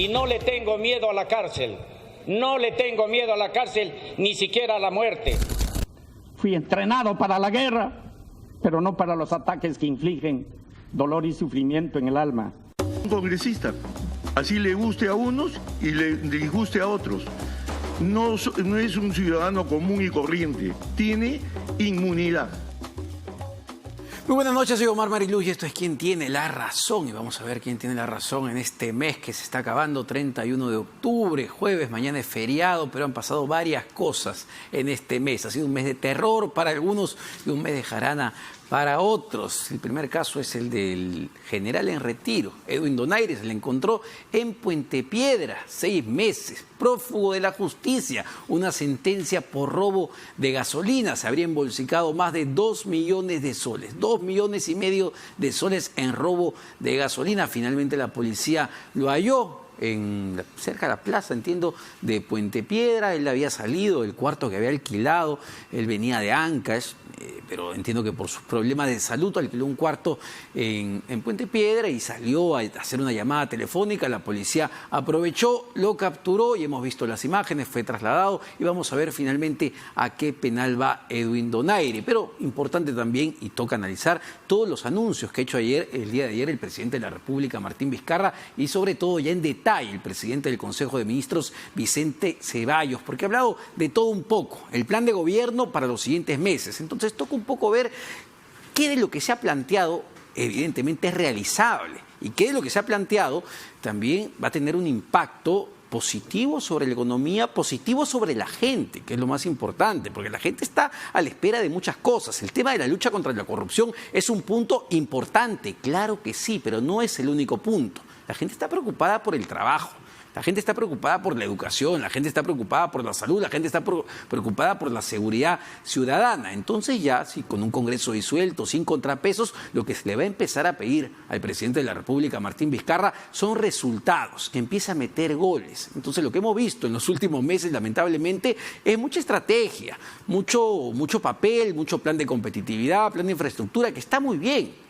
y no le tengo miedo a la cárcel. No le tengo miedo a la cárcel, ni siquiera a la muerte. Fui entrenado para la guerra, pero no para los ataques que infligen dolor y sufrimiento en el alma. Un congresista, así le guste a unos y le disguste a otros. No es un ciudadano común y corriente, tiene inmunidad. Muy buenas noches, soy Omar Mariluz y esto es Quién Tiene la Razón. Y vamos a ver quién tiene la razón en este mes que se está acabando, 31 de octubre, jueves, mañana es feriado, pero han pasado varias cosas en este mes. Ha sido un mes de terror para algunos y un mes de jarana para otros. El primer caso es el del general en retiro, Edwin Donaire. Se le encontró en Puente Piedra, 6 meses, prófugo de la justicia, una sentencia por robo de gasolina. Se habría embolsicado más de 2 millones de soles, 2,5 millones de soles en robo de gasolina. Finalmente la policía lo halló cerca de la plaza, entiendo, de Puente Piedra. Él había salido del cuarto que había alquilado, él venía de Ancash, pero entiendo que por sus problemas de salud alquiló un cuarto en Puente Piedra y salió a hacer una llamada telefónica. La policía aprovechó, lo capturó y hemos visto las imágenes, fue trasladado y vamos a ver finalmente a qué penal va Edwin Donaire. Pero importante también, y toca analizar todos los anuncios que ha hecho el día de ayer el presidente de la República, Martín Vizcarra, y sobre todo ya en detalle el presidente del Consejo de Ministros, Vicente Ceballos, porque ha hablado de todo un poco, el plan de gobierno para los siguientes meses. Entonces toca un poco ver qué de lo que se ha planteado evidentemente es realizable y qué de lo que se ha planteado también va a tener un impacto positivo sobre la economía, positivo sobre la gente, que es lo más importante, porque la gente está a la espera de muchas cosas. El tema de la lucha contra la corrupción es un punto importante, claro que sí, pero no es el único punto. La gente está preocupada por el trabajo, la gente está preocupada por la educación, la gente está preocupada por la salud, la gente está preocupada por la seguridad ciudadana. Entonces ya, si con un Congreso disuelto, sin contrapesos, lo que se le va a empezar a pedir al presidente de la República, Martín Vizcarra, son resultados, que empiece a meter goles. Entonces lo que hemos visto en los últimos meses, lamentablemente, es mucha estrategia, mucho papel, mucho plan de competitividad, plan de infraestructura, que está muy bien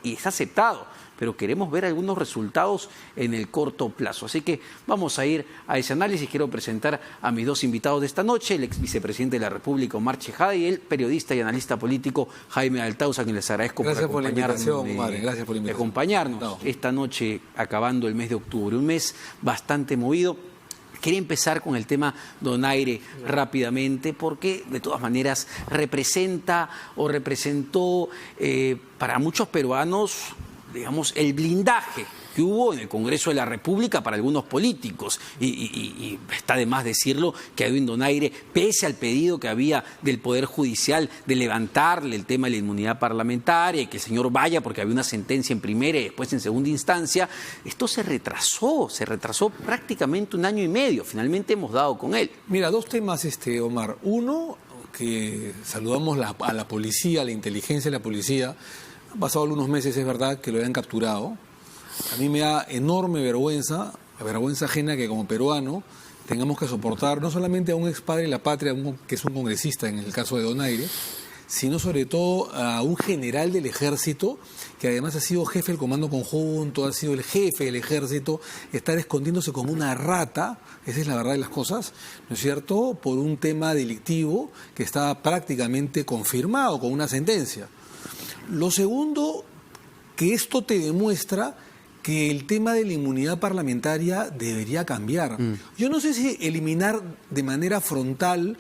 y está aceptado, pero queremos ver algunos resultados en el corto plazo. Así que vamos a ir a ese análisis. Quiero presentar a mis dos invitados de esta noche, el ex vicepresidente de la República, Omar Chejade, y el periodista y analista político, Jaime Altauza, a quien les agradezco por acompañarnos esta noche, acabando el mes de octubre, un mes bastante movido. Quería empezar con el tema Donaire rápidamente porque de todas maneras representa o representó para muchos peruanos, digamos, el blindaje que hubo en el Congreso de la República para algunos políticos. Y está de más decirlo que Edwin Donaire, pese al pedido que había del Poder Judicial de levantarle el tema de la inmunidad parlamentaria y que el señor vaya porque había una sentencia en primera y después en segunda instancia, esto se retrasó prácticamente 1 año y medio. Finalmente hemos dado con él. Mira, dos temas, Omar. Uno, que saludamos a la policía, a la inteligencia de la policía. Han pasado algunos meses, es verdad, que lo hayan capturado. A mí me da enorme vergüenza, la vergüenza ajena que como peruano tengamos que soportar no solamente a un expadre de la patria, que es un congresista en el caso de Donaire, sino sobre todo a un general del ejército, que además ha sido jefe del comando conjunto, ha sido el jefe del ejército, estar escondiéndose como una rata, esa es la verdad de las cosas, ¿no es cierto?, por un tema delictivo que está prácticamente confirmado con una sentencia. Lo segundo, que esto te demuestra que el tema de la inmunidad parlamentaria debería cambiar. Yo no sé si eliminar de manera frontal,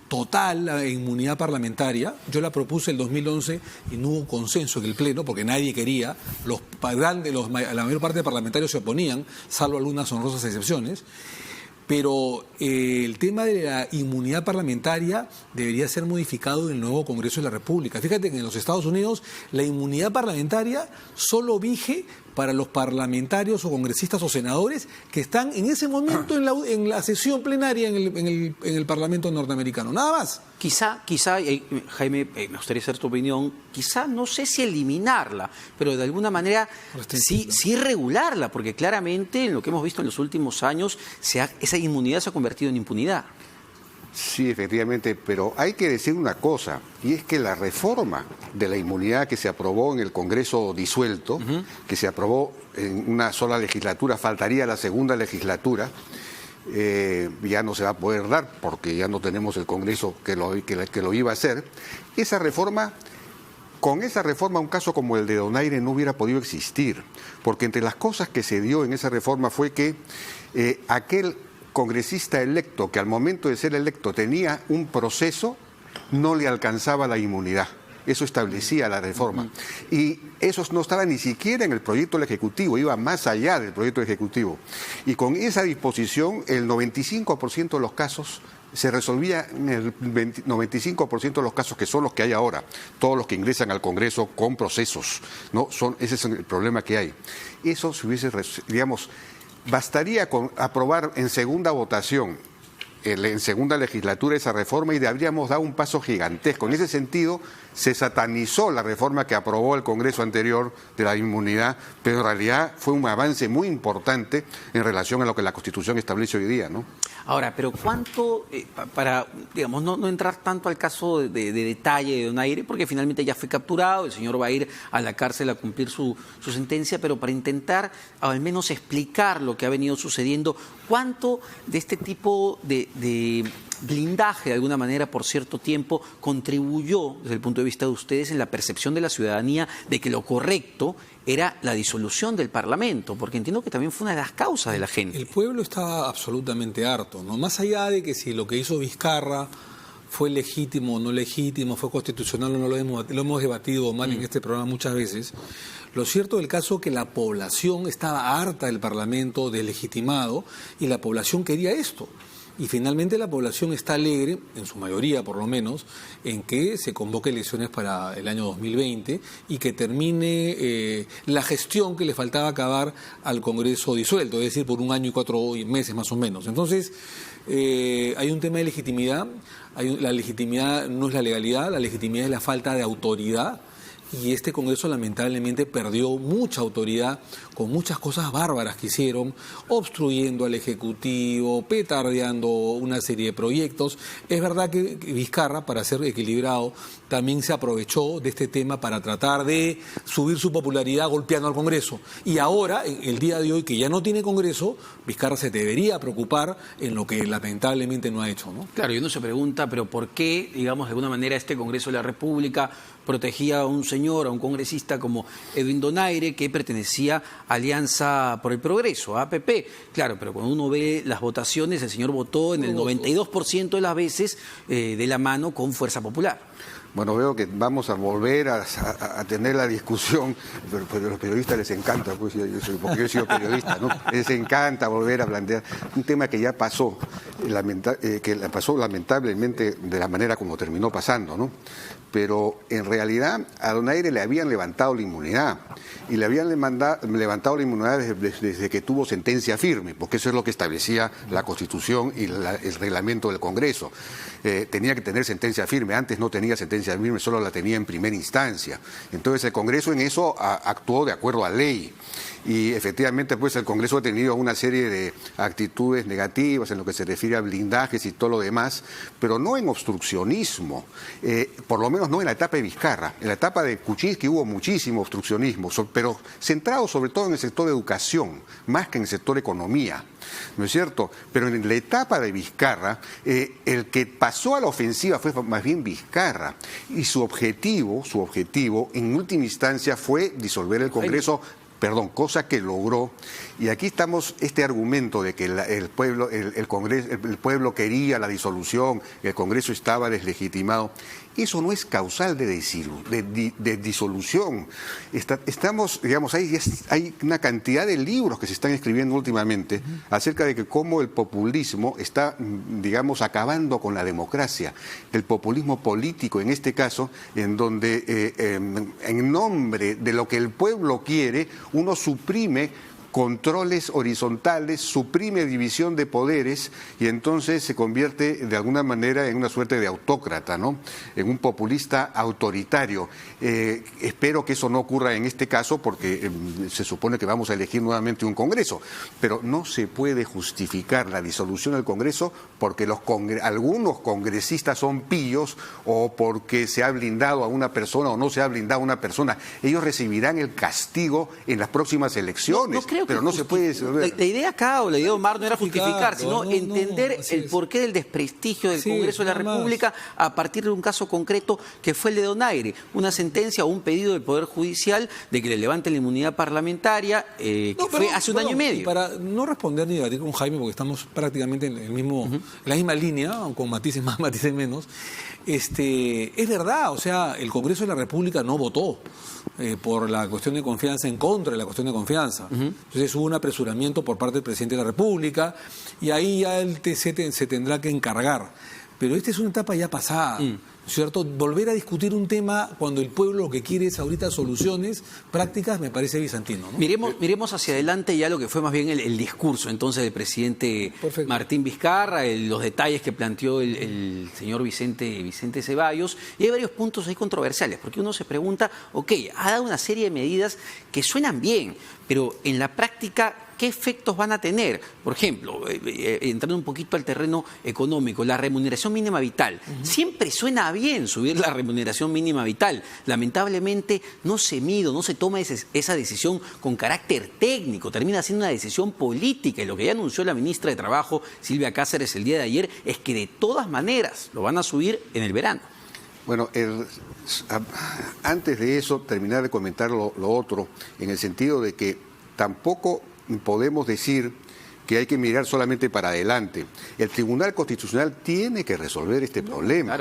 total, la inmunidad parlamentaria. Yo la propuse el 2011 y no hubo consenso en el Pleno porque nadie quería. La mayor parte de parlamentarios se oponían, salvo algunas honrosas excepciones. Pero el tema de la inmunidad parlamentaria debería ser modificado en el nuevo Congreso de la República. Fíjate que en los Estados Unidos la inmunidad parlamentaria solo vige para los parlamentarios o congresistas o senadores que están en ese momento en la sesión plenaria en el Parlamento norteamericano. Nada más. Quizá, Jaime, me gustaría saber tu opinión, quizá no sé si eliminarla, pero de alguna manera sí regularla, porque claramente en lo que hemos visto en los últimos años esa inmunidad se ha convertido en impunidad. Sí, efectivamente, pero hay que decir una cosa, y es que la reforma de la inmunidad que se aprobó en el Congreso disuelto, que se aprobó en una sola legislatura, faltaría la segunda legislatura, ya no se va a poder dar porque ya no tenemos el Congreso que lo iba a hacer. Con esa reforma un caso como el de Donaire no hubiera podido existir, porque entre las cosas que se dio en esa reforma fue que aquel congresista electo que al momento de ser electo tenía un proceso, no le alcanzaba la inmunidad. Eso establecía la reforma. Y eso no estaba ni siquiera en el proyecto del Ejecutivo, iba más allá del proyecto del Ejecutivo. Y con esa disposición, el 95% de los casos se resolvía en el 95% de los casos, que son los que hay ahora, todos los que ingresan al Congreso con procesos, ¿no? Ese es el problema que hay. Eso se hubiese, digamos, bastaría con aprobar en segunda votación, en segunda legislatura, esa reforma y habríamos dado un paso gigantesco. En ese sentido, se satanizó la reforma que aprobó el Congreso anterior de la inmunidad, pero en realidad fue un avance muy importante en relación a lo que la Constitución establece hoy día, ¿no? Ahora, pero ¿cuánto, para, digamos, no entrar tanto al caso de detalle de Donaire, porque finalmente ya fue capturado, el señor va a ir a la cárcel a cumplir su sentencia, pero para intentar al menos explicar lo que ha venido sucediendo, ¿cuánto de este tipo de blindaje, de alguna manera, por cierto tiempo, contribuyó, desde el punto de vista de ustedes, en la percepción de la ciudadanía de que lo correcto era la disolución del Parlamento? Porque entiendo que también fue una de las causas de la gente. El pueblo estaba absolutamente harto, ¿no? Más allá de que si lo que hizo Vizcarra fue legítimo o no legítimo, fue constitucional o no, lo hemos debatido mal en este programa muchas veces. Lo cierto del caso es que la población estaba harta del Parlamento, deslegitimado, y la población quería esto. Y finalmente la población está alegre, en su mayoría por lo menos, en que se convoque elecciones para el año 2020 y que termine la gestión que le faltaba acabar al Congreso disuelto, es decir, por 1 año y 4 meses más o menos. Entonces, hay un tema de legitimidad. La legitimidad no es la legalidad, la legitimidad es la falta de autoridad. Y este Congreso lamentablemente perdió mucha autoridad con muchas cosas bárbaras que hicieron, obstruyendo al Ejecutivo, petardeando una serie de proyectos. Es verdad que Vizcarra, para ser equilibrado, también se aprovechó de este tema para tratar de subir su popularidad golpeando al Congreso. Y ahora, el día de hoy, que ya no tiene Congreso, Vizcarra se debería preocupar en lo que lamentablemente no ha hecho, ¿no? Claro, y uno se pregunta, pero ¿por qué, digamos, de alguna manera este Congreso de la República protegía a un señor, a un congresista como Edwin Donaire, que pertenecía a Alianza por el Progreso, a APP? Claro, pero cuando uno ve las votaciones, el señor votó en el 92% de las veces de la mano con Fuerza Popular. Bueno, veo que vamos a volver a tener la discusión, pero a los periodistas les encanta, pues, porque yo he sido periodista, ¿no? Les encanta volver a plantear un tema que ya pasó, que pasó lamentablemente de la manera como terminó pasando, ¿no? Pero en realidad a Donaire le habían levantado la inmunidad, y le habían levantado la inmunidad desde que tuvo sentencia firme, porque eso es lo que establecía la Constitución y el reglamento del Congreso. Tenía que tener sentencia firme, antes no tenía sentencia firme, solo la tenía en primera instancia. Entonces el Congreso en eso actuó de acuerdo a ley. Y efectivamente, pues el Congreso ha tenido una serie de actitudes negativas en lo que se refiere a blindajes y todo lo demás, pero no en obstruccionismo, por lo menos no en la etapa de Vizcarra. En la etapa de Kuczynski hubo muchísimo obstruccionismo, pero centrado sobre todo en el sector de educación, más que en el sector economía, ¿no es cierto? Pero en la etapa de Vizcarra, el que pasó a la ofensiva fue más bien Vizcarra, y su objetivo, en última instancia, fue disolver el Congreso. Cosa que logró, y aquí estamos, este argumento de que el pueblo quería la disolución, el Congreso estaba deslegitimado, eso no es causal de disolución. Estamos, digamos, hay una cantidad de libros que se están escribiendo últimamente acerca de que cómo el populismo está, digamos, acabando con la democracia, el populismo político en este caso, en donde en nombre de lo que el pueblo quiere, uno suprime controles horizontales, suprime división de poderes y entonces se convierte de alguna manera en una suerte de autócrata, ¿no? En un populista autoritario. Espero que eso no ocurra en este caso porque se supone que vamos a elegir nuevamente un Congreso, pero no se puede justificar la disolución del Congreso porque algunos congresistas son pillos o porque se ha blindado a una persona o no se ha blindado a una persona. Ellos recibirán el castigo en las próximas elecciones, pero no se puede disolver. La idea acá, o la idea de Omar, no era justificar, sino entender el porqué del desprestigio del Congreso de la República a partir de un caso concreto que fue el de Donaire, una sentencia o un pedido del Poder Judicial de que le levanten la inmunidad parlamentaria, fue hace un año y medio. Para no responder ni debatir con Jaime, porque estamos prácticamente en el mismo, en la misma línea, con matices más, matices menos, es verdad, o sea, el Congreso de la República no votó por la cuestión de confianza en contra de la cuestión de confianza. Entonces hubo un apresuramiento por parte del presidente de la República y ahí ya el TC se tendrá que encargar. Pero esta es una etapa ya pasada, ¿cierto? Volver a discutir un tema cuando el pueblo lo que quiere es ahorita soluciones prácticas me parece bizantino, ¿no? Miremos hacia adelante ya lo que fue más bien el discurso entonces del presidente Martín Vizcarra, los detalles que planteó el señor Vicente Ceballos, y hay varios puntos ahí controversiales, porque uno se pregunta, ha dado una serie de medidas que suenan bien, pero en la práctica, ¿qué efectos van a tener? Por ejemplo, entrando un poquito al terreno económico, la remuneración mínima vital. Siempre suena bien subir la remuneración mínima vital. Lamentablemente no se mide, no se toma esa decisión con carácter técnico, termina siendo una decisión política. Y lo que ya anunció la ministra de Trabajo, Silvia Cáceres, el día de ayer, es que de todas maneras lo van a subir en el verano. Bueno, antes de eso, terminar de comentar lo otro, en el sentido de que tampoco podemos decir que hay que mirar solamente para adelante. El Tribunal Constitucional tiene que resolver este problema,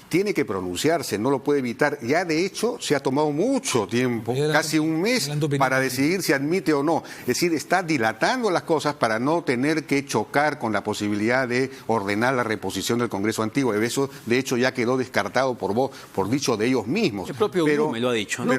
tiene que pronunciarse, no lo puede evitar. Ya de hecho se ha tomado mucho tiempo, casi un mes, para decidir si admite o no. Es decir, está dilatando las cosas para no tener que chocar con la posibilidad de ordenar la reposición del Congreso antiguo. Eso, de hecho, ya quedó descartado por dicho de ellos mismos. El propio Blume lo ha dicho, ¿no?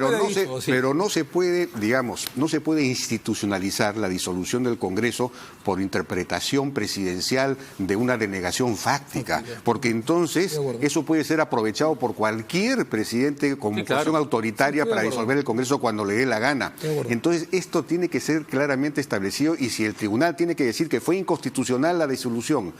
Pero no se puede, digamos, no se puede institucionalizar la disolución del Congreso por interpretación presidencial de una denegación fáctica, porque entonces eso puede ser aprovechado por cualquier presidente con vocación autoritaria para disolver el Congreso cuando le dé la gana. Entonces esto tiene que ser claramente establecido y si el tribunal tiene que decir que fue inconstitucional la disolución,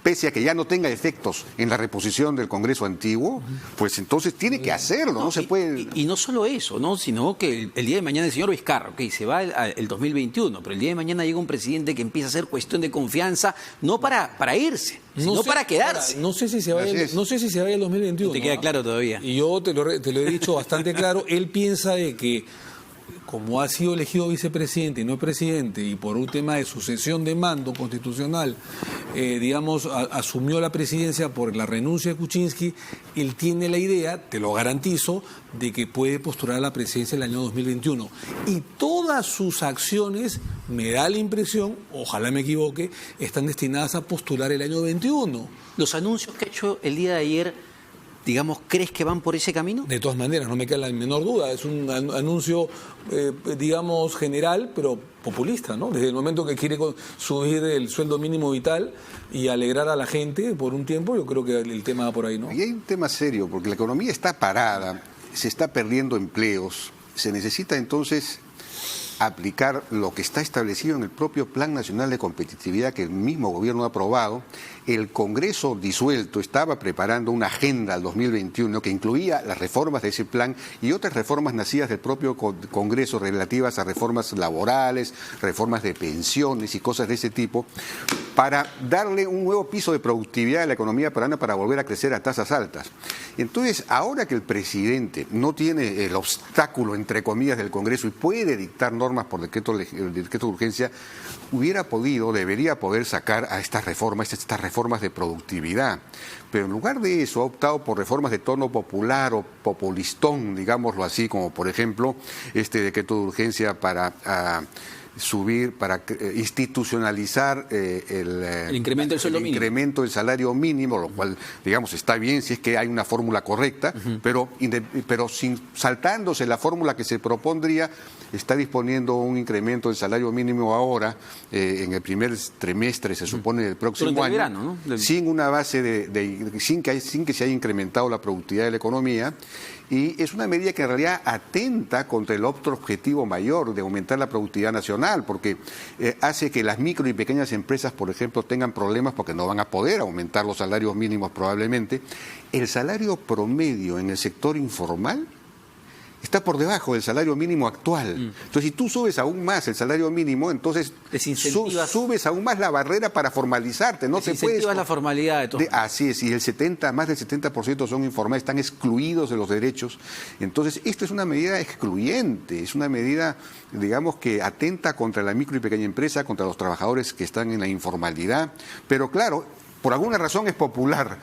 pese a que ya no tenga efectos en la reposición del Congreso antiguo, pues entonces tiene que hacerlo, no se puede... Y no solo eso, ¿no? Sino que el día de mañana el señor Vizcarra, se va el 2021, pero el día de mañana llega un presidente que empieza a ser cuestión de confianza, no para irse, sino para quedarse. No sé si se vaya el 2021. No te queda claro todavía. Y yo te lo he dicho bastante claro, él piensa de que como ha sido elegido vicepresidente y no presidente, y por un tema de sucesión de mando constitucional, asumió la presidencia por la renuncia de Kuczynski, él tiene la idea, te lo garantizo, de que puede postular a la presidencia el año 2021. Y todas sus acciones, me da la impresión, ojalá me equivoque, están destinadas a postular el año 21. Los anuncios que ha hecho el día de ayer, ¿crees que van por ese camino? De todas maneras, no me queda la menor duda. Es un anuncio, general, pero populista, ¿no? Desde el momento que quiere subir el sueldo mínimo vital y alegrar a la gente por un tiempo, yo creo que el tema va por ahí, ¿no? Y hay un tema serio, porque la economía está parada, se está perdiendo empleos, se necesita entonces aplicar lo que está establecido en el propio Plan Nacional de Competitividad que el mismo gobierno ha aprobado. El Congreso disuelto estaba preparando una agenda al 2021 que incluía las reformas de ese plan y otras reformas nacidas del propio Congreso relativas a reformas laborales, reformas de pensiones y cosas de ese tipo, para darle un nuevo piso de productividad a la economía peruana para volver a crecer a tasas altas. Entonces, ahora que el presidente no tiene el obstáculo, entre comillas, del Congreso y puede dictar normas por decreto de urgencia, debería poder sacar a estas reformas de productividad. Pero en lugar de eso ha optado por reformas de tono popular o populistón, digámoslo así, como por ejemplo este decreto de urgencia para subir, para institucionalizar el incremento del sueldo mínimo. Incremento del salario mínimo, lo cual, digamos, está bien si es que hay una fórmula correcta, pero saltándose la fórmula que se propondría, está disponiendo un incremento del salario mínimo ahora, en el primer trimestre, se supone, del próximo año, verano, ¿no? sin una base sin que se haya incrementado la productividad de la economía. Y es una medida que en realidad atenta contra el otro objetivo mayor de aumentar la productividad nacional, porque hace que las micro y pequeñas empresas, por ejemplo, tengan problemas porque no van a poder aumentar los salarios mínimos probablemente. El salario promedio en el sector informal está por debajo del salario mínimo actual. Entonces, si tú subes aún más el salario mínimo, entonces subes aún más la barrera para formalizarte. No te puedes... la formalidad de todo. Así es, y más del 70% son informales, están excluidos de los derechos. Entonces, esta es una medida excluyente, es una medida, digamos, que atenta contra la micro y pequeña empresa, contra los trabajadores que están en la informalidad. Pero claro, por alguna razón es popular.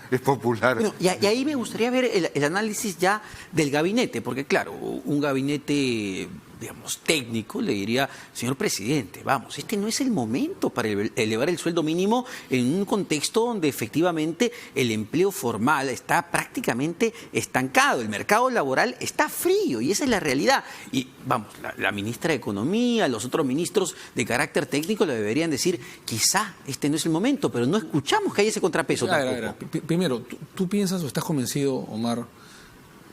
Bueno, y ahí me gustaría ver el análisis ya del gabinete, porque claro, un gabinete, digamos, técnico le diría, señor presidente, vamos, este no es el momento para elevar el sueldo mínimo en un contexto donde efectivamente el empleo formal está prácticamente estancado, el mercado laboral está frío y esa es la realidad. Y vamos, la ministra de Economía, los otros ministros de carácter técnico le deberían decir, quizá este no es el momento, pero no escuchamos que hay ese contrapeso tampoco. Primero, ¿tú piensas o estás convencido, Omar,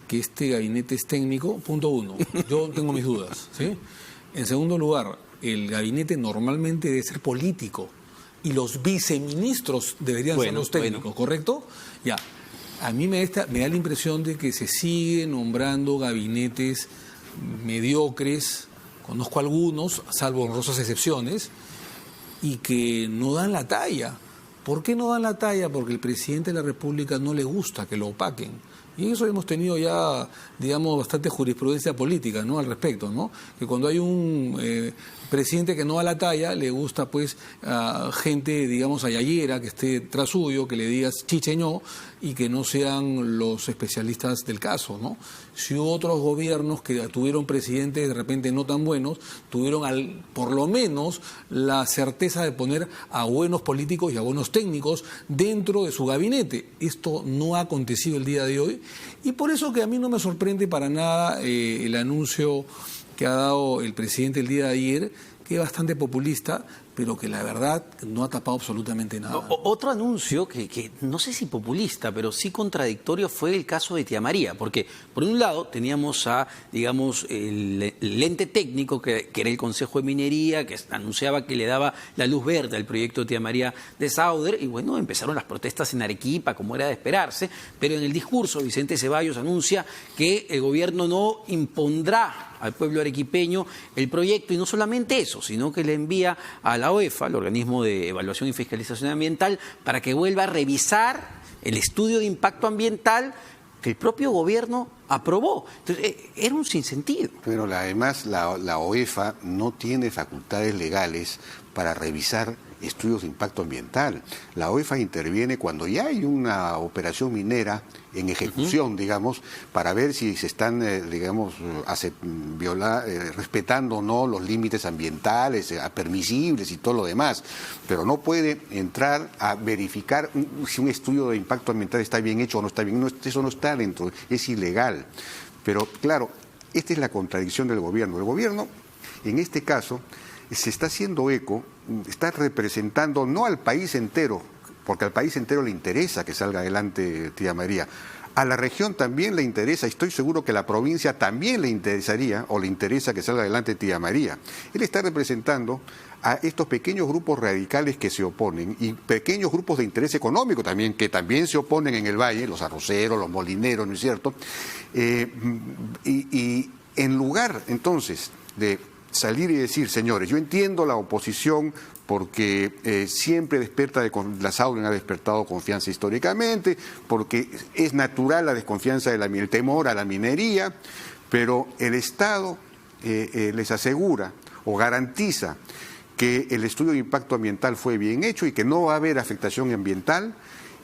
que este gabinete es técnico? Punto uno. Yo tengo mis dudas, ¿sí? En segundo lugar, el gabinete normalmente debe ser político y los viceministros deberían ser los técnicos, ¿correcto? Ya. A mí me da la impresión de que se sigue nombrando gabinetes mediocres, conozco algunos, salvo honrosas excepciones, y que no dan la talla. ¿Por qué no dan la talla? Porque el presidente de la República no le gusta que lo opaquen. Y eso hemos tenido ya, digamos, bastante jurisprudencia política, ¿no?, al respecto, ¿no? Que cuando hay un presidente que no da la talla, le gusta, pues, a gente, digamos, ayayera, que esté tras suyo, que le digas chicheñó, y que no sean los especialistas del caso, ¿no? Si otros gobiernos que tuvieron presidentes de repente no tan buenos, tuvieron por lo menos la certeza de poner a buenos políticos y a buenos técnicos dentro de su gabinete. Esto no ha acontecido el día de hoy y por eso que a mí no me sorprende para nada el anuncio que ha dado el presidente el día de ayer, que es bastante populista, pero que la verdad no ha tapado absolutamente nada. Otro anuncio que no sé si populista, pero sí contradictorio fue el caso de Tía María, porque por un lado teníamos digamos, el ente técnico que era el Consejo de Minería, que anunciaba que le daba la luz verde al proyecto de Tía María de Sauder, y bueno, empezaron las protestas en Arequipa, como era de esperarse, pero en el discurso Vicente Ceballos anuncia que el gobierno no impondrá al pueblo arequipeño el proyecto, y no solamente eso, sino que le envía a la OEFA, el Organismo de Evaluación y Fiscalización Ambiental, para que vuelva a revisar el estudio de impacto ambiental que el propio gobierno aprobó. Entonces, era un sinsentido. Pero además la OEFA no tiene facultades legales para revisar estudios de impacto ambiental. La OEFA interviene cuando ya hay una operación minera en ejecución, digamos, para ver si se están, digamos, respetando o no los límites ambientales, permisibles y todo lo demás. Pero no puede entrar a verificar si un estudio de impacto ambiental está bien hecho o no está bien. No, eso no está dentro, es ilegal. Pero claro, esta es la contradicción del gobierno. El gobierno, en este caso, se está haciendo eco, está representando no al país entero, porque al país entero le interesa que salga adelante Tía María. A la región también le interesa, estoy seguro que a la provincia también le interesaría o le interesa que salga adelante Tía María. Él está representando a estos pequeños grupos radicales que se oponen y pequeños grupos de interés económico también, que también se oponen en el valle, los arroceros, los molineros, ¿no es cierto? Y en lugar entonces de salir y decir, señores, yo entiendo la oposición porque siempre la Sauder ha despertado confianza históricamente, porque es natural la desconfianza, el temor a la minería, pero el Estado les asegura o garantiza que el estudio de impacto ambiental fue bien hecho y que no va a haber afectación ambiental.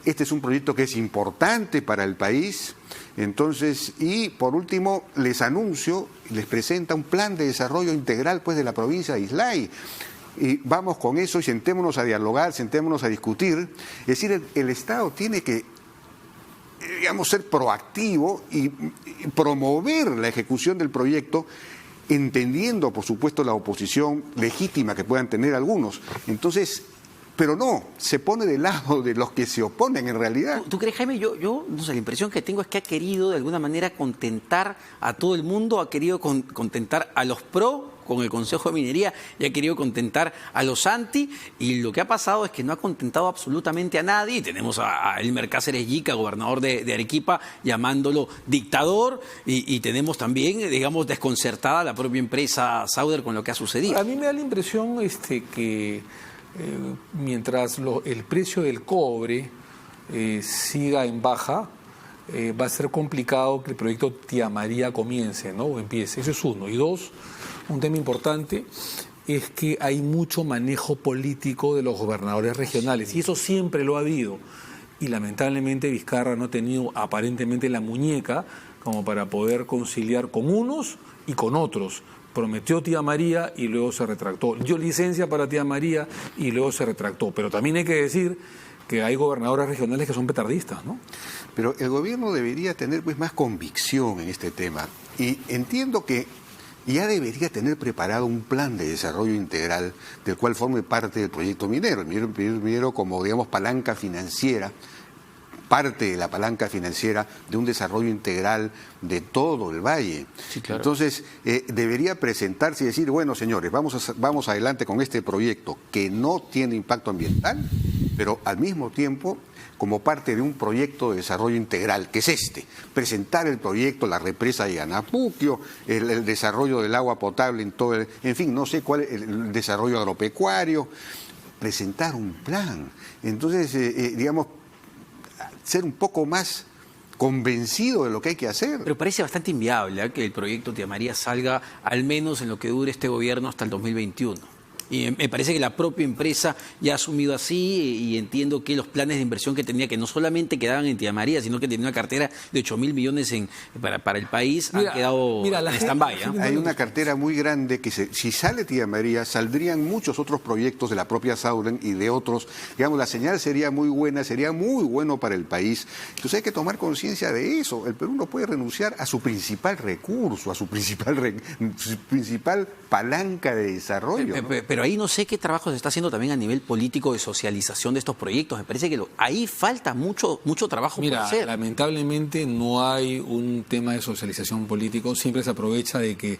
Este es un proyecto que es importante para el país, Entonces, y por último, les anuncio, les presenta un plan de desarrollo integral pues de la provincia de Islay. Y vamos con eso y sentémonos a dialogar, sentémonos a discutir. Es decir, el Estado tiene que, digamos, ser proactivo y promover la ejecución del proyecto, entendiendo, por supuesto, la oposición legítima que puedan tener algunos. Entonces, pero no, se pone del lado de los que se oponen en realidad. ¿Tú crees, Jaime? Yo no sé, la impresión que tengo es que ha querido de alguna manera contentar a todo el mundo, ha querido contentar a los pro con el Consejo de Minería y ha querido contentar a los anti, y lo que ha pasado es que no ha contentado absolutamente a nadie. Y tenemos a Elmer Cáceres Yica, gobernador de Arequipa, llamándolo dictador, y tenemos también, digamos, desconcertada a la propia empresa Sauder con lo que ha sucedido. A mí me da la impresión que mientras el precio del cobre siga en baja, va a ser complicado que el proyecto Tía María comience, ¿no? O empiece. Eso es uno. Y dos, un tema importante es que hay mucho manejo político de los gobernadores regionales, y eso siempre lo ha habido. Y lamentablemente Vizcarra no ha tenido aparentemente la muñeca como para poder conciliar con unos y con otros. Prometió Tía María y luego se retractó. Dio licencia para Tía María y luego se retractó. Pero también hay que decir que hay gobernadores regionales que son petardistas, ¿no? Pero el gobierno debería tener pues más convicción en este tema. Y entiendo que ya debería tener preparado un plan de desarrollo integral del cual forme parte del proyecto minero. El minero como, digamos, palanca financiera, parte de la palanca financiera de un desarrollo integral de todo el valle. Sí, claro. Entonces, debería presentarse y decir, bueno, señores, vamos adelante con este proyecto que no tiene impacto ambiental, pero al mismo tiempo, como parte de un proyecto de desarrollo integral, que es presentar el proyecto, la represa de Yanapuquio, el desarrollo del agua potable en todo en fin, no sé cuál, el desarrollo agropecuario, presentar un plan. Entonces, digamos, ser un poco más convencido de lo que hay que hacer. Pero parece bastante inviable que el proyecto Tía María salga al menos en lo que dure este gobierno hasta el 2021. Y me parece que la propia empresa ya ha asumido así, y entiendo que los planes de inversión que tenía, que no solamente quedaban en Tía María, sino que tenía una cartera de 8.000 millones para el país, han quedado en stand-by. Hay una cartera muy grande que si sale Tía María, saldrían muchos otros proyectos de la propia Sauren y de otros. Digamos, la señal sería muy buena, sería muy bueno para el país. Entonces hay que tomar conciencia de eso. El Perú no puede renunciar a su principal recurso, a su principal palanca de desarrollo, ¿no? Pero ahí no sé qué trabajo se está haciendo también a nivel político de socialización de estos proyectos. Me parece que ahí falta mucho trabajo por hacer. Lamentablemente no hay un tema de socialización político. Siempre se aprovecha de que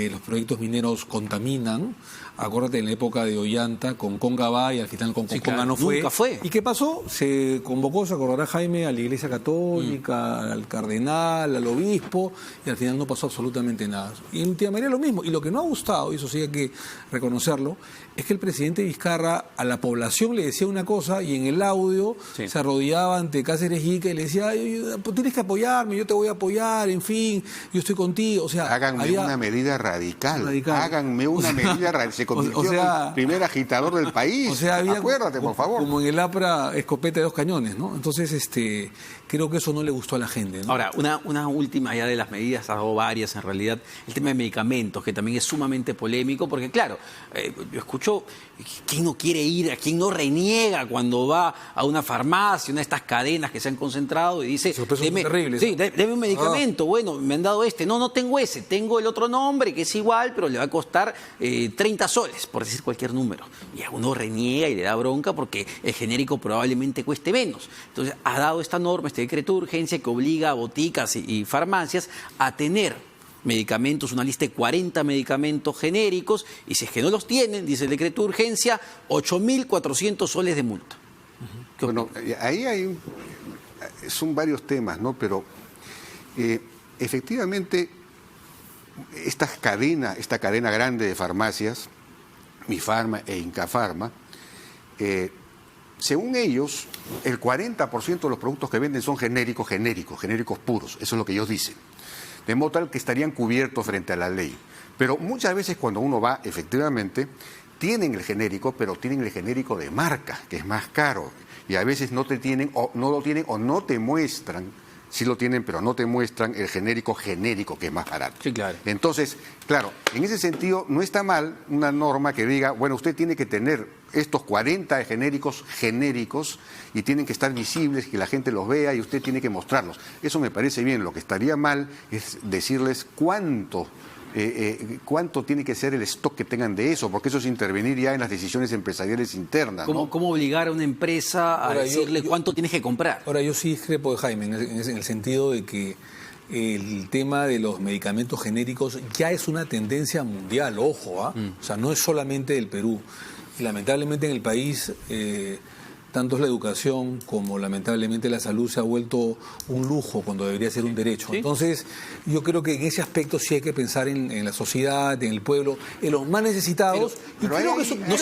los proyectos mineros contaminan. Acuérdate en la época de Ollanta con Congabá, y al final con Conga no fue. Nunca fue. ¿Y qué pasó? Se convocó, se acordará Jaime, a la Iglesia Católica, al cardenal, al obispo, y al final no pasó absolutamente nada. Y en Tía María lo mismo. Y lo que no ha gustado, y eso sí hay que reconocerlo, es que el presidente Vizcarra a la población le decía una cosa y en el audio se arrodillaba ante Cáceres Yica y le decía, pues tienes que apoyarme, yo te voy a apoyar, en fin, yo estoy contigo. O sea, háganme una medida radical. Háganme una medida radical. Se convirtió en el primer agitador del país. O sea, había, acuérdate, por favor. Como en el APRA, escopeta de 2 cañones, ¿no? Entonces, creo que eso no le gustó a la gente, ¿no? Ahora, una última ya de las medidas, ha dado varias en realidad, el tema de medicamentos, que también es sumamente polémico, porque claro, yo escucho, ¿quién no quiere ir, quién no reniega cuando va a una farmacia, una de estas cadenas que se han concentrado y dice, deme un medicamento, bueno, me han dado no tengo ese, tengo el otro nombre que es igual, pero le va a costar 30 soles, por decir cualquier número. Y a uno reniega y le da bronca porque el genérico probablemente cueste menos. Entonces, ha dado esta norma, este decreto de urgencia que obliga a boticas y farmacias a tener medicamentos, una lista de 40 medicamentos genéricos, y si es que no los tienen, dice el decreto de urgencia, 8.400 soles de multa. Bueno, ahí son varios temas, ¿no? Pero efectivamente esta cadena grande de farmacias, Mifarma e Incafarma, según ellos, el 40% de los productos que venden son genéricos puros. Eso es lo que ellos dicen. De modo tal que estarían cubiertos frente a la ley. Pero muchas veces cuando uno va, efectivamente, tienen el genérico, pero tienen el genérico de marca, que es más caro. Y a veces no lo tienen o no te muestran sí lo tienen, pero no te muestran el genérico, que es más barato. Sí, claro. Entonces, claro, en ese sentido no está mal una norma que diga, bueno, usted tiene que tener estos 40 genéricos y tienen que estar visibles, que la gente los vea y usted tiene que mostrarlos. Eso me parece bien. Lo que estaría mal es decirles cuánto tiene que ser el stock que tengan de eso, porque eso es intervenir ya en las decisiones empresariales internas, ¿no? ¿Cómo obligar a una empresa a decirle cuánto tienes que comprar? Ahora, yo sí discrepo de Jaime, en el sentido de que el tema de los medicamentos genéricos ya es una tendencia mundial, ojo, ¿ah? O sea, no es solamente del Perú. Y lamentablemente en el país, tanto es la educación como lamentablemente la salud se ha vuelto un lujo cuando debería ser un derecho. ¿Sí? Entonces, yo creo que en ese aspecto sí hay que pensar en la sociedad, en el pueblo, en los más necesitados. ¿No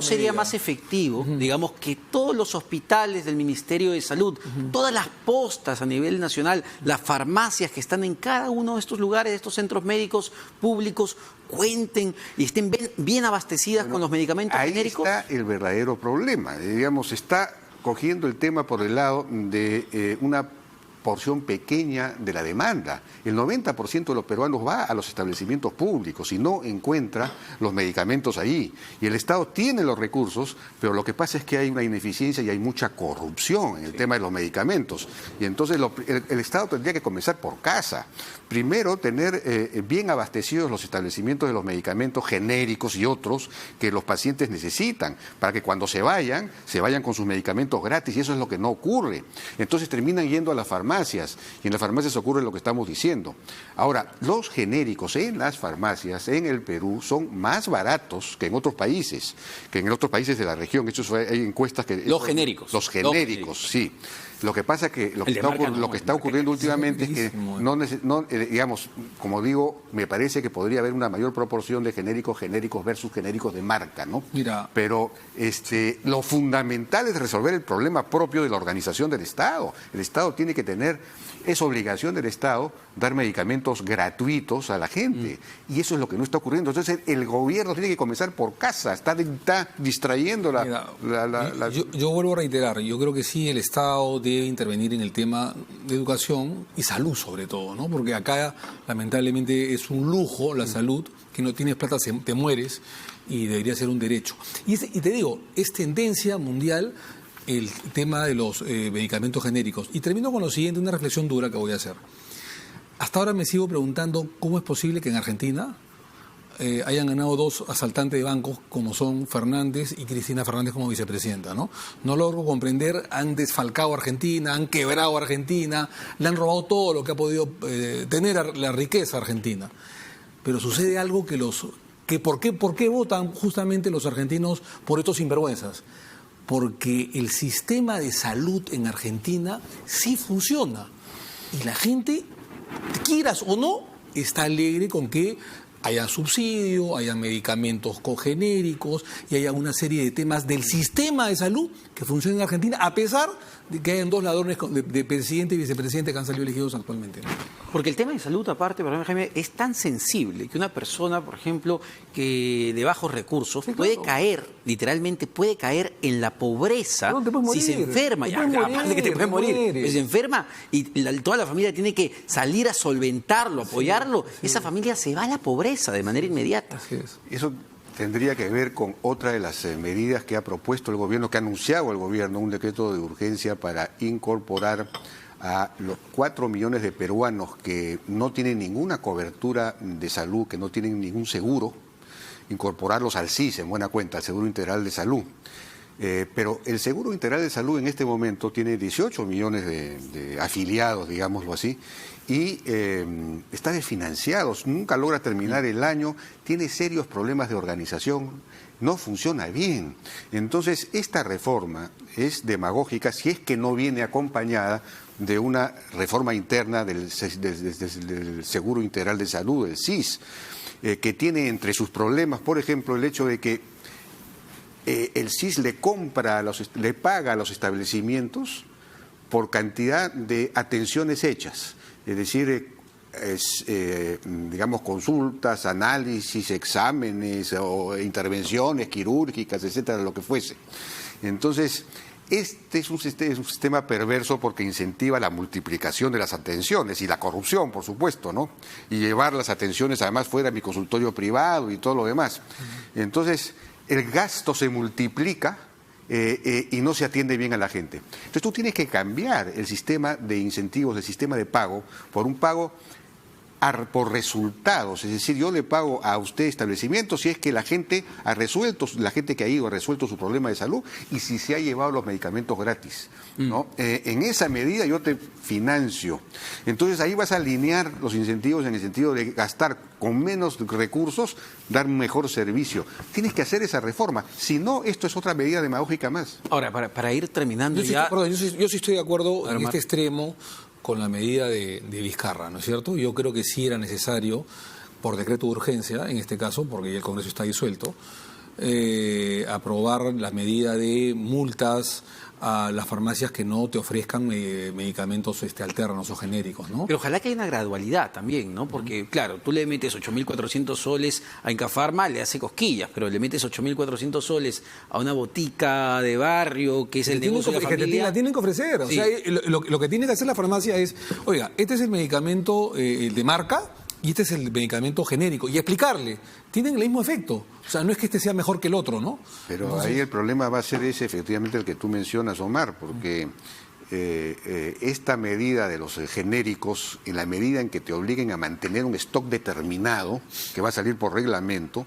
sería más efectivo, digamos, que todos los hospitales del Ministerio de Salud, todas las postas a nivel nacional, las farmacias que están en cada uno de estos lugares, de estos centros médicos públicos, cuenten y estén bien abastecidas con los medicamentos genéricos? Ahí está el verdadero problema. Digamos, está cogiendo el tema por el lado de una porción pequeña de la demanda. El 90% de los peruanos va a los establecimientos públicos y no encuentra los medicamentos ahí. Y el Estado tiene los recursos, pero lo que pasa es que hay una ineficiencia y hay mucha corrupción en el tema de los medicamentos. Y entonces el Estado tendría que comenzar por casa. Primero, tener bien abastecidos los establecimientos de los medicamentos genéricos y otros que los pacientes necesitan, para que cuando se vayan con sus medicamentos gratis, y eso es lo que no ocurre. Entonces terminan yendo a las farmacias, y en las farmacias ocurre lo que estamos diciendo. Ahora, los genéricos en las farmacias en el Perú son más baratos que en otros países, de la región. Hay encuestas que... Los genéricos, sí. Lo que pasa es que lo que está ocurriendo últimamente es que digamos, como digo, me parece que podría haber una mayor proporción de genéricos versus genéricos de marca, ¿no? Mira. Pero lo fundamental es resolver el problema propio de la organización del Estado. El Estado tiene que es obligación del Estado dar medicamentos gratuitos a la gente. Y eso es lo que no está ocurriendo. Entonces el gobierno tiene que comenzar por casa, está distrayendo Yo vuelvo a reiterar, yo creo que sí, el Estado debe intervenir en el tema de educación y salud sobre todo, ¿no? Porque acá lamentablemente es un lujo la salud, que no tienes plata te mueres y debería ser un derecho. Y te digo, es tendencia mundial el tema de los medicamentos genéricos. Y termino con lo siguiente, una reflexión dura que voy a hacer. Hasta ahora me sigo preguntando cómo es posible que en Argentina hayan ganado dos asaltantes de bancos como son Fernández y Cristina Fernández como vicepresidenta, ¿no? No logro comprender, han desfalcado a Argentina, han quebrado a Argentina, le han robado todo lo que ha podido tener la riqueza argentina. Pero sucede algo ¿por qué votan justamente los argentinos por estos sinvergüenzas? Porque el sistema de salud en Argentina sí funciona. Y la gente, quieras o no, está alegre con que haya subsidio, haya medicamentos cogenéricos y haya una serie de temas del sistema de salud que funciona en Argentina, a pesar de que hayan dos ladrones de presidente y vicepresidente que han salido elegidos actualmente, ¿no? Porque el tema de salud, aparte, perdón, Jaime, es tan sensible que una persona, por ejemplo, que de bajos recursos puede caer, literalmente puede caer en la pobreza si se enferma. Aparte que te puede morir. Si se enferma y toda la familia tiene que salir a solventarlo, apoyarlo, esa familia se va a la pobreza de manera inmediata. Así es. Eso tendría que ver con otra de las medidas que ha propuesto el gobierno, que ha anunciado el gobierno, un decreto de urgencia para incorporar a los 4 millones de peruanos que no tienen ninguna cobertura de salud, que no tienen ningún seguro, incorporarlos al SIS, en buena cuenta, al Seguro Integral de Salud. Pero el Seguro Integral de Salud en este momento tiene 18 millones de afiliados, digámoslo así, y está desfinanciado, nunca logra terminar el año, tiene serios problemas de organización, no funciona bien. Entonces, esta reforma es demagógica si es que no viene acompañada de una reforma interna del Seguro Integral de Salud, el SIS, que tiene entre sus problemas, por ejemplo, el hecho de que el SIS le paga a los establecimientos por cantidad de atenciones hechas, es decir, digamos, consultas, análisis, exámenes o intervenciones quirúrgicas, etcétera, lo que fuese. Entonces, Este es un sistema perverso porque incentiva la multiplicación de las atenciones y la corrupción, por supuesto, ¿no? Y llevar las atenciones además fuera de mi consultorio privado y todo lo demás. Entonces, el gasto se multiplica y no se atiende bien a la gente. Entonces, tú tienes que cambiar el sistema de incentivos, el sistema de pago, por un pago por resultados, es decir, yo le pago a usted establecimiento si es que la gente que ha ido ha resuelto su problema de salud y si se ha llevado los medicamentos gratis, ¿no? En esa medida yo te financio. Entonces ahí vas a alinear los incentivos en el sentido de gastar con menos recursos, dar un mejor servicio. Tienes que hacer esa reforma, si no, esto es otra medida demagógica más. Ahora, para ir terminando Yo sí estoy de acuerdo en este extremo con la medida de Vizcarra, ¿no es cierto? Yo creo que sí era necesario, por decreto de urgencia, en este caso, porque ya el Congreso está disuelto, aprobar la medida de multas a las farmacias que no te ofrezcan medicamentos alternos o genéricos, ¿no? Pero ojalá que haya una gradualidad también, ¿no? Porque, claro, tú le metes 8.400 soles a Incafarma, le hace cosquillas, pero le metes 8.400 soles a una botica de barrio, que es el negocio de la familia. La tienen que ofrecer. Sí. O sea, lo que tiene que hacer la farmacia es, oiga, este es el medicamento de marca y este es el medicamento genérico. Y explicarle, tienen el mismo efecto. O sea, no es que este sea mejor que el otro, ¿no? Pero Entonces, ahí el problema va a ser ese, efectivamente, el que tú mencionas, Omar, porque esta medida de los genéricos, en la medida en que te obliguen a mantener un stock determinado, que va a salir por reglamento,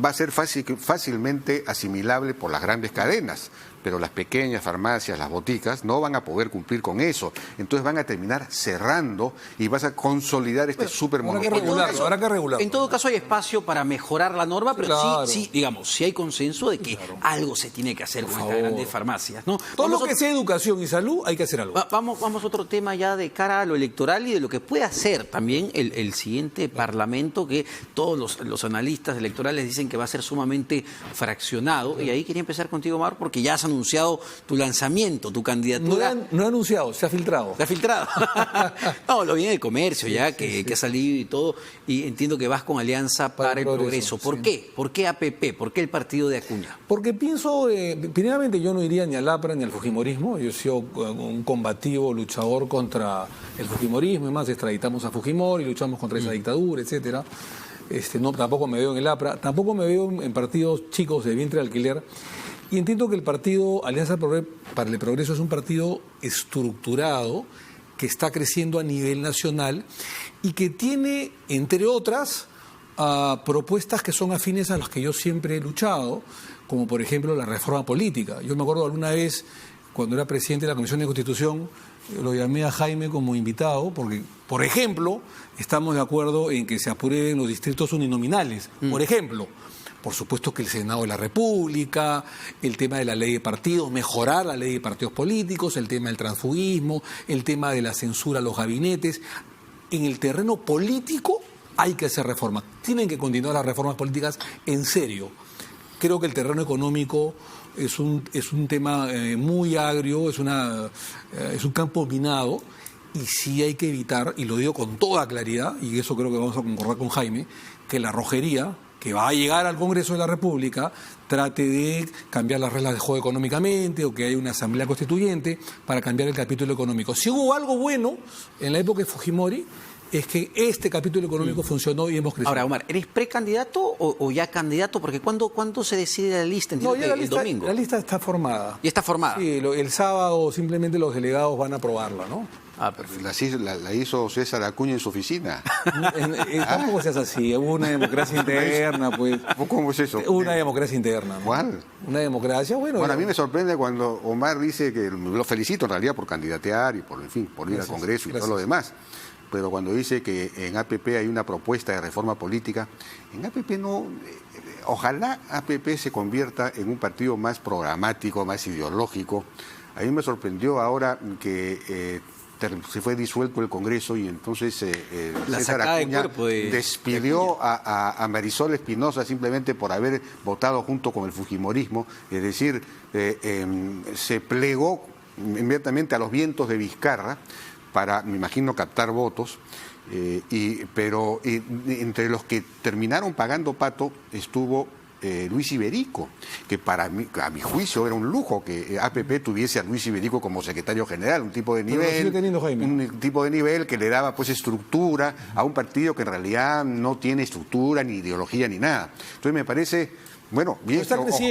va a ser fácilmente asimilable por las grandes cadenas, pero las pequeñas farmacias, las boticas, no van a poder cumplir con eso. Entonces van a terminar cerrando y vas a consolidar este supermonopolio. Habrá que regularlo. En todo caso hay espacio para mejorar la norma, pero Claro. sí, digamos, sí hay consenso de que algo se tiene que hacer con estas grandes farmacias, ¿no? Todo Vamos lo que sea educación y salud, hay que hacer algo. Vamos a otro tema ya de cara a lo electoral y de lo que puede hacer también el siguiente Parlamento, que todos los analistas electorales dicen que va a ser sumamente fraccionado. Y ahí quería empezar contigo, Omar, porque ya has anunciado tu lanzamiento, tu candidatura. No ha anunciado, se ha filtrado. ¿Se ha filtrado? No, lo viene del comercio ya, que ha salido y todo. Y entiendo que vas con Alianza para el Progreso. ¿Por qué? ¿Por qué APP? ¿Por qué el partido de Acuña? Porque pienso, primeramente yo no iría ni al APRA ni al Fujimorismo. Yo he sido un combativo luchador contra el Fujimorismo. Además, extraditamos a Fujimori, luchamos contra esa dictadura, etcétera. No, tampoco me veo en el APRA, tampoco me veo en partidos chicos de vientre de alquiler. Y entiendo que el partido Alianza para el Progreso es un partido estructurado que está creciendo a nivel nacional y que tiene, entre otras, propuestas que son afines a las que yo siempre he luchado, como por ejemplo la reforma política. Yo me acuerdo alguna vez, cuando era presidente de la Comisión de Constitución, lo llamé a Jaime como invitado, porque, por ejemplo, estamos de acuerdo en que se aprueben los distritos uninominales, por ejemplo. Por supuesto que el Senado de la República, el tema de la ley de partidos, mejorar la ley de partidos políticos, el tema del transfugismo, el tema de la censura a los gabinetes. En el terreno político hay que hacer reformas. Tienen que continuar las reformas políticas en serio. Creo que el terreno económico es un tema muy agrio, es un campo minado, y sí hay que evitar, y lo digo con toda claridad, y eso creo que vamos a concordar con Jaime, que la rojería que va a llegar al Congreso de la República trate de cambiar las reglas de juego económicamente o que haya una asamblea constituyente para cambiar el capítulo económico. Si hubo algo bueno en la época de Fujimori, es que este capítulo económico funcionó y hemos crecido. Ahora, Omar, ¿eres precandidato o ya candidato? Porque ¿cuándo se decide la lista? Entiendo que el domingo. La lista está formada. ¿Y está formada? Sí, el sábado simplemente los delegados van a aprobarla, ¿no? Ah, perfecto. La hizo César Acuña en su oficina. Tampoco seas así, hubo una democracia interna, pues. ¿Cómo es eso? Una democracia interna, ¿no? ¿Cuál? Una democracia, bueno. Bueno, a mí me sorprende cuando Omar dice que lo felicito en realidad por candidatear y por ir al Congreso y todo lo demás. Pero cuando dice que en APP hay una propuesta de reforma política, en APP no. Ojalá APP se convierta en un partido más programático, más ideológico. A mí me sorprendió ahora que se fue disuelto el Congreso y entonces César Acuña despidió a Marisol Espinosa simplemente por haber votado junto con el Fujimorismo, es decir, se plegó inmediatamente a los vientos de Vizcarra para, me imagino, captar votos, pero entre los que terminaron pagando pato estuvo Luis Iberico, que para mí, a mi juicio era un lujo que APP tuviese a Luis Iberico como secretario general, un tipo de nivel, un tipo de nivel que le daba pues estructura a un partido que en realidad no tiene estructura, ni ideología, ni nada. Entonces me parece, bueno, bien,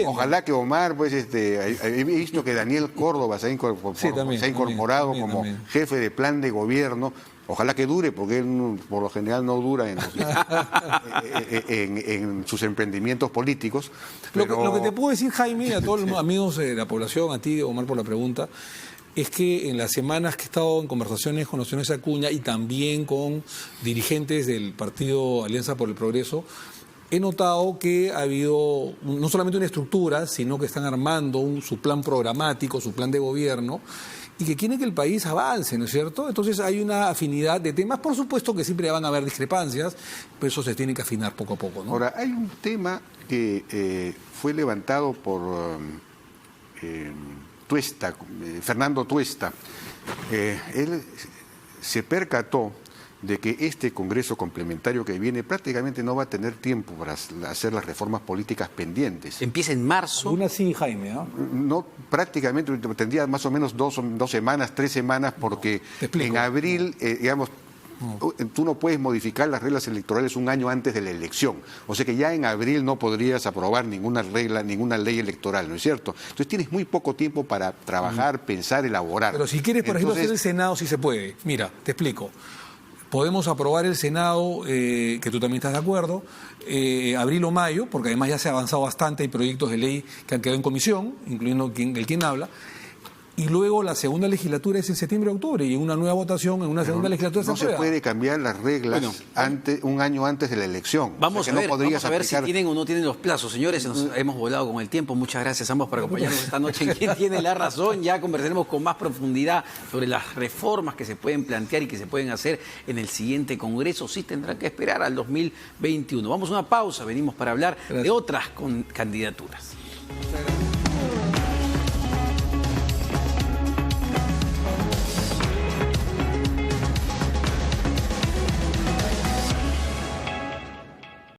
ojalá que Omar, pues he visto que Daniel Córdoba se ha incorporado como jefe de plan de gobierno. Ojalá que dure, porque él por lo general no dura en sus emprendimientos políticos. Pero... Lo que te puedo decir, Jaime, y a todos los amigos de la población, a ti, Omar, por la pregunta, es que en las semanas que he estado en conversaciones con Naciones Acuña y también con dirigentes del partido Alianza por el Progreso, he notado que ha habido no solamente una estructura, sino que están armando su plan programático, su plan de gobierno, y que quieren que el país avance, ¿no es cierto? Entonces hay una afinidad de temas, por supuesto que siempre van a haber discrepancias, pero eso se tiene que afinar poco a poco, ¿no? Ahora, hay un tema que fue levantado por Tuesta, Fernando Tuesta. Él se percató de que este Congreso complementario que viene prácticamente no va a tener tiempo para hacer las reformas políticas pendientes. Empieza en marzo. Una sí, Jaime, ¿no? No, prácticamente tendría más o menos dos semanas, 3 semanas, porque en abril, digamos, tú no puedes modificar las reglas electorales un año antes de la elección. O sea que ya en abril no podrías aprobar ninguna regla, ninguna ley electoral, ¿no es cierto? Entonces tienes muy poco tiempo para trabajar, pensar, elaborar. Pero si quieres, por ejemplo, hacer el Senado, sí se puede. Mira, te explico. Podemos aprobar el Senado, que tú también estás de acuerdo, abril o mayo, porque además ya se ha avanzado bastante, hay proyectos de ley que han quedado en comisión, incluyendo el quien habla, y luego la segunda legislatura es en septiembre o octubre, y en una nueva votación, en una segunda legislatura no se puede cambiar las reglas un año antes de la elección. Vamos a ver si tienen o no tienen los plazos. Señores, nos hemos volado con el tiempo. Muchas gracias a ambos por acompañarnos esta noche en ¿Quién tiene la razón? Ya conversaremos con más profundidad sobre las reformas que se pueden plantear y que se pueden hacer en el siguiente Congreso. Sí tendrán que esperar al 2021. Vamos a una pausa, venimos para hablar de otras candidaturas.